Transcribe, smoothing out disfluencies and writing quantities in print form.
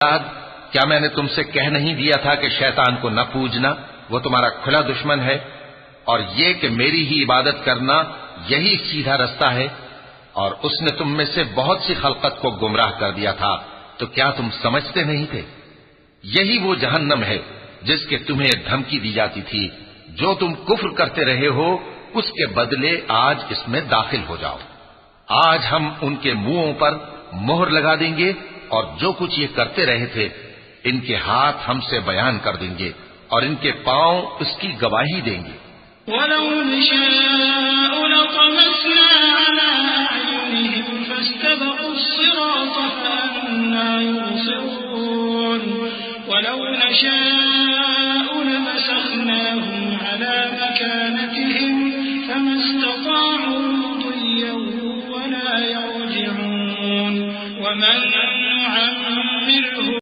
کیا میں نے تم سے کہہ نہیں دیا تھا کہ شیطان کو نہ پوجنا، وہ تمہارا کھلا دشمن ہے، اور یہ کہ میری ہی عبادت کرنا یہی سیدھا رستہ ہے، اور اس نے تم میں سے بہت سی خلقت کو گمراہ کر دیا تھا، تو کیا تم سمجھتے نہیں تھے؟ یہی وہ جہنم ہے جس کے تمہیں دھمکی دی جاتی تھی، جو تم کفر کرتے رہے ہو اس کے بدلے آج اس میں داخل ہو جاؤ۔ آج ہم ان کے منہوں پر مہر لگا دیں گے، اور جو کچھ یہ کرتے رہے تھے ان کے ہاتھ ہم سے بیان کر دیں گے، اور ان کے پاؤں اس کی گواہی دیں گے۔ وَلَوْ نَشَاءُ لَطَمَسْنَا عَلَىٰ أَعْيُنِهِمْ فَاسْتَبَقُوا الصِّرَاطَ فَأَنَّىٰ يُبْصِرُونَ وَلَوْ نَشَاءُ لَمَسَخْنَاهُمْ عَلَىٰ مَكَانَتِهِمْ فَمَا اسْتَطَاعُوا مُضِيًّا وَلَا يَرْجِعُونَ